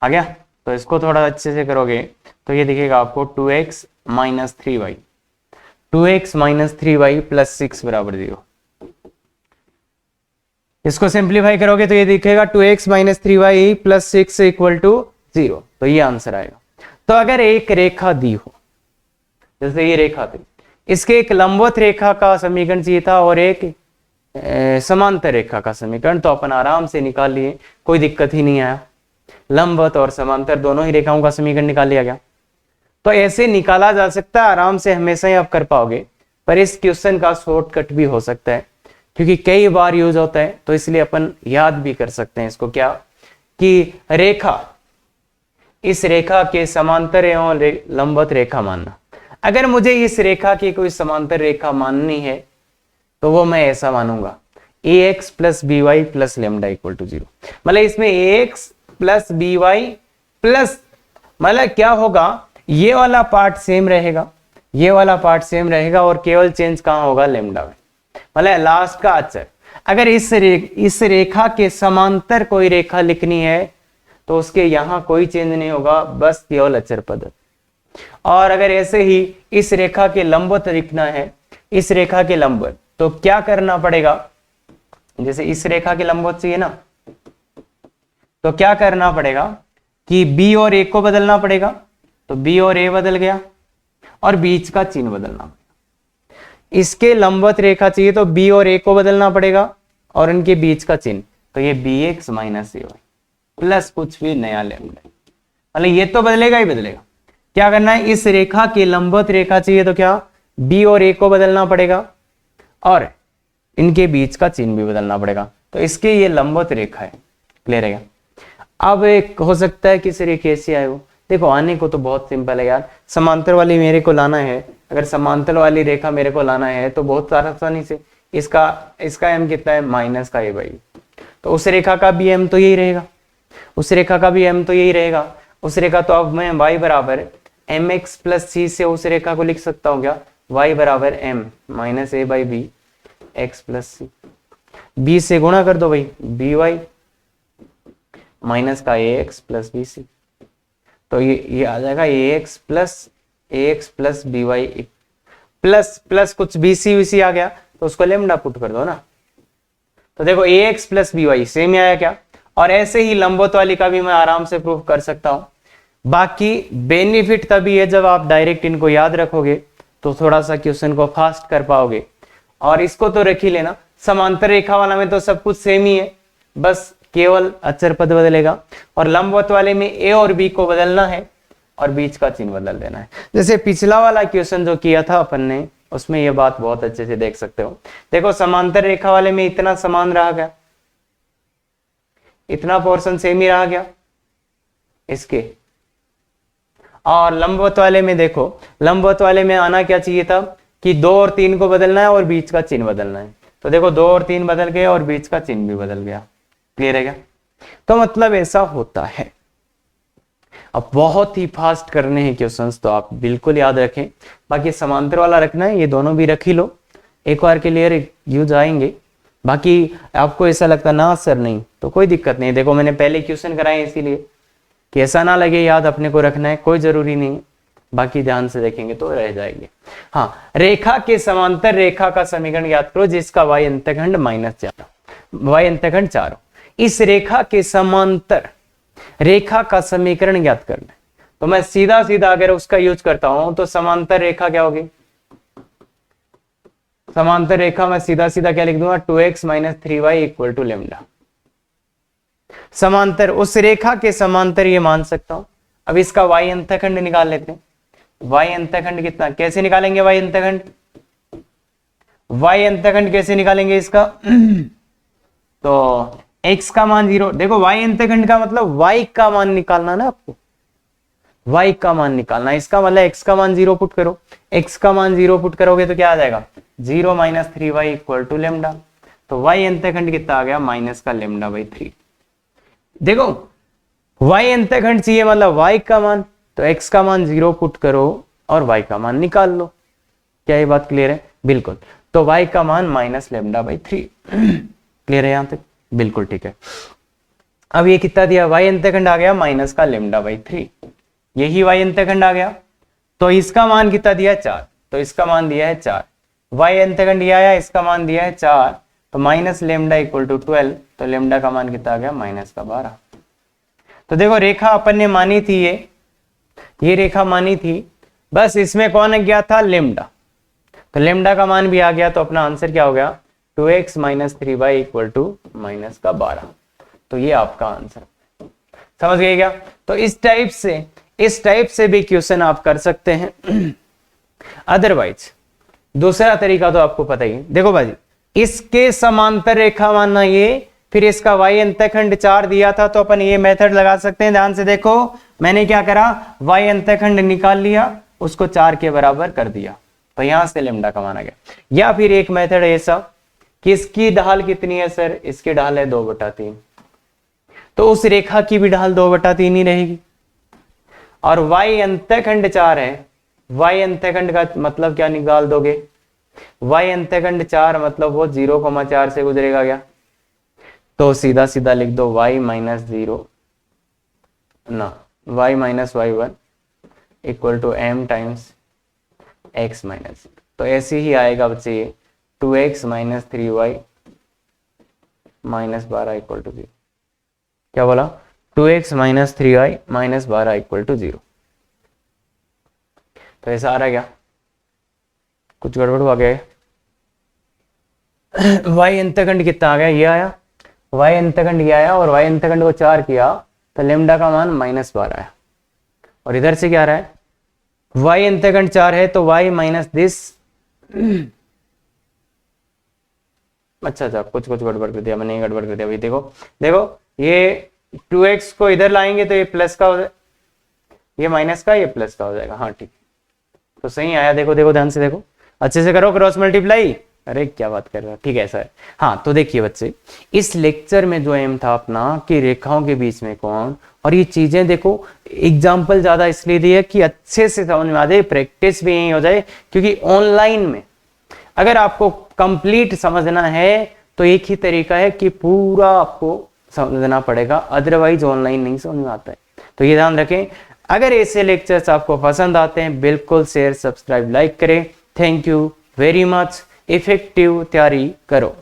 आ गया। तो इसको थोड़ा अच्छे से करोगे तो ये दिखेगा आपको 2x - 3y, 2x - 3y plus 6 बराबर 0। इसको सिंप्लीफाई करोगे तो ये दिखेगा 2x - 3y plus 6 equal to 0, तो ये आंसर आएगा। तो अगर एक रेखा दी हो, जैसे ये रेखा थी, इसके एक लंबवत रेखा का समीकरण चाहिए था और एक समांतर रेखा का समीकरण, तो अपन आराम से निकाल लिए, कोई दिक्कत ही नहीं आया। लंबवत और समांतर दोनों ही रेखाओं का समीकरण निकाल लिया गया। तो ऐसे निकाला जा सकता है, आराम से हमेशा ही आप कर पाओगे, पर इस क्वेश्चन का शॉर्टकट भी हो सकता है क्योंकि कई बार यूज होता है, तो इसलिए अपन याद भी कर सकते हैं इसको, क्या कि रेखा, इस रेखा के समांतर एवं लंबवत रेखा मानना। अगर मुझे इस रेखा की कोई समांतर रेखा माननी है तो वो मैं ऐसा मानूंगा, ax plus B Y plus lambda equal to 0। मतलब इसमें ax plus B Y plus, मतलब क्या होगा, ये वाला पार्ट सेम रहेगा, ये वाला पार्ट सेम रहेगा और केवल चेंज कहां होगा? लेमडा में, मतलब लास्ट का अचर। अगर इस रेखा के समांतर कोई रेखा लिखनी है तो उसके यहां कोई चेंज नहीं होगा, बस केवल अचर पद। और अगर ऐसे ही इस रेखा के लंबवत लिखना है, इस रेखा के लंबवत, तो क्या करना पड़ेगा? जैसे इस रेखा के लंबवत चाहिए ना, तो क्या करना पड़ेगा कि b और a को बदलना पड़ेगा, तो b और a बदल गया और बीच का चिन्ह बदलना पड़ेगा। इसके लंबवत रेखा चाहिए तो b और a को बदलना पड़ेगा और इनके बीच का चिन्ह, तो ये bx - ay प्लस कुछ भी नया लेमडा, मतलब ये तो बदलेगा ही बदलेगा। क्या करना है? इस रेखा के लंबवत रेखा चाहिए तो क्या, b और a को बदलना पड़ेगा और इनके बीच का चिन्ह भी बदलना पड़ेगा। तो इसके ये लंबवत रेखा है, क्लियर है क्या? अब एक हो सकता है किस रेखे से आए हो, देखो आने को तो बहुत सिंपल है यार, समांतर वाली मेरे को लाना है, अगर समांतर वाली रेखा मेरे को लाना है तो बहुत आसानी से, इसका m कितना है? माइनस का a/u, तो उस रेखा का भी m तो यही रहेगा, उस रेखा का भी m तो यही रहेगा। उस रेखा, तो अब मैं y बराबर mx प्लस c से उस रेखा को लिख सकता हूँ क्या? y बराबर m - a/b x plus c, b से गुणा कर दो भाई, by माइनस का ax प्लस bc, तो ये आ जाएगा ax प्लस by प्लस कुछ bc vc आ गया, तो उसको लेमडा पुट कर दो ना। तो देखो ax प्लस by सेम आया क्या? और ऐसे ही लंबवत वाली का भी मैं आराम से प्रूफ कर सकता हूं। बाकी बेनिफिट तभी है जब आप डायरेक्ट इनको याद रखोगे, तो थोड़ा सा क्वेश्चन को फास्ट कर पाओगे। और इसको तो रख ही लेना, समांतर रेखा वाला में तो सब कुछ सेम ही है, बस केवल अचर पद बदलेगा। और लंबवत वाले में a और b को बदलना है और बीच का चिन्ह बदल देना है। जैसे पिछला वाला क्वेश्चन जो किया था अपन ने, उसमें ये बात बहुत अच्छे से देख सकते हो। देखो समांतर रेखा वाले में इतना समान रहा गया, इतना पोर्शन सेम ही रहा गया इसके, और लंबवत वाले में देखो, लंबवत वाले में आना क्या चाहिए था कि 2 और 3 को बदलना है और बीच का चिन्ह बदलना है। तो देखो 2 और 3 बदल गए और बीच का चिन्ह भी बदल गया, क्लियर है क्या? तो मतलब ऐसा होता है। अब बहुत ही फास्ट करने हैं क्वेश्चंस, तो आप बिल्कुल याद रखें। बाकी समांतर वाला रखना है, ये दोनों भी रख ही लो, एक बार के लिए यूज आएंगे। बाकी आपको ऐसा लगता ना सर नहीं, तो कोई दिक्कत नहीं। देखो मैंने पहले क्वेश्चन कराए इसीलिए कि ऐसा ना लगे याद अपने को रखना है, कोई जरूरी नहीं। बाकी ध्यान से देखेंगे तो रह जाएंगे। हाँ, रेखा के समांतर रेखा का समीकरण याद करो जिसका y अंतखंड -4, y अंतखंड 4 हो। इस रेखा के समांतर रेखा का समीकरण ज्ञात करना है, तो मैं सीधा सीधा अगर उसका यूज करता हूं तो समांतर रेखा क्या होगी? समांतर रेखा मैं सीधा सीधा क्या लिख दूंगा? 2x - 3y equal to lambda. समांतर, उस रेखा के समांतर ये मान सकता हूं। अब इसका y अंतखंड निकाल लेते हैं। y अंतखंड कितना, कैसे निकालेंगे y अंतखंड? y अंतखंड कैसे निकालेंगे इसका? तो x का मान 0, देखो y अंतखंड का मतलब y का मान निकालना ना आपको, y का मान निकालना। इसका मतलब x का मान 0 पुट करो, x का मान 0 पुट करोगे तो क्या आ जाएगा? 0 - 3y इक्वल टू लेमडा। तो y अंतखंड कितना आ गया? माइनस का λ/3। देखो y अंतखंड चाहिए मतलब y का मान, तो x का मान 0 पुट करो और y का मान निकाल लो। क्या ये बात क्लियर है? बिल्कुल। तो y का मान -λ/3 क्लियर है यहां तक? बिल्कुल ठीक है। अब ये कितना दिया? y अंतखंड आ गया माइनस का λ/3, यही y अंतखंड आ गया। तो इसका मान कितना दिया? 4, तो इसका मान दिया है 4। y अंतखंड दिया है, इसका मान दिया है 4, तो माइनस लेमडा इक्वल टू 12, तो लेमडा का मान कितना आ गया? -12। तो देखो रेखा अपन ने मानी थी, ये रेखा मानी थी, बस इसमें कौन गया था? लेमडा। तो लेमडा का मान भी आ गया, तो अपना आंसर क्या हो गया? 2x - 3y equal to -12। तो ये आपका आंसर, समझ गए क्या? तो इस टाइप से भी क्वेश्चन आप कर सकते हैं। अदरवाइज दूसरा तरीका तो आपको पता ही है। देखो भाई, इसके समांतर रेखा मानना ये, फिर इसका y अंतखंड 4 दिया था, तो अपन ये मेथड लगा सकते हैं। ध्यान से देखो, मैंने क्या करा? y अंतखंड निकाल लिया, उसको 4 के बराबर कर दिया, तो यहां से लेमडा का मान आ गया। या फिर एक मेथड ऐसा कि इसकी ढाल कितनी है सर? इसकी ढाल है 2/3, तो उस रेखा की भी ढाल 2/3 ही रहेगी। और y अंतखंड 4 है, y अंतखंड का मतलब क्या निकाल दोगे? y अंतखंड 4 मतलब वो 0,4 से गुजरेगा क्या? तो सीधा सीधा लिख दो y - 0 ना y - y1 equal to m times x minus. तो ऐसे ही आएगा बच्चे, 2x - 3y -12 इक्वल टू 0। क्या बोला? 2x - 3y -12 equal to 0। तो ऐसा आ रहा है क्या? कुछ गड़बड़ हो गया? y अंतखंड कितना आ गया? ये आया, y अंतखंड ये आया, और y अंतखंड को 4 किया तो लेमडा का मान -12 आया। और इधर से क्या आ रहा है? y अंतखंड 4 है, तो y माइनस दिस। अच्छा, कुछ गड़बड़ कर दिया मैंने, गड़बड़ कर दिया भाई। देखो ये 2x को इधर लाएंगे तो ये प्लस का हो जाएगा, ये माइनस का, ये प्लस का हो जाएगा। हाँ ठीक, तो सही आया। देखो ध्यान से देखो, अच्छे से करो क्रॉस मल्टीप्लाई। अरे क्या बात कर रहा है? ठीक है सर। हाँ तो देखिए बच्चे, इस लेक्चर में जो एम था अपना कि रेखाओं के बीच में कौन, और ये चीजें देखो, एग्जाम्पल ज्यादा इसलिए दिए कि अच्छे से समझ में आ जाए, प्रैक्टिस भी यही हो जाए। क्योंकि ऑनलाइन में अगर आपको कंप्लीट समझना है तो एक ही तरीका है कि पूरा आपको समझना पड़ेगा, अदरवाइज ऑनलाइन नहीं समझ में आता है। तो ये ध्यान रखें। अगर ऐसे लेक्चर्स आपको पसंद आते हैं, बिल्कुल शेयर, सब्सक्राइब, लाइक करें। Thank you very much. Effective तैयारी करो।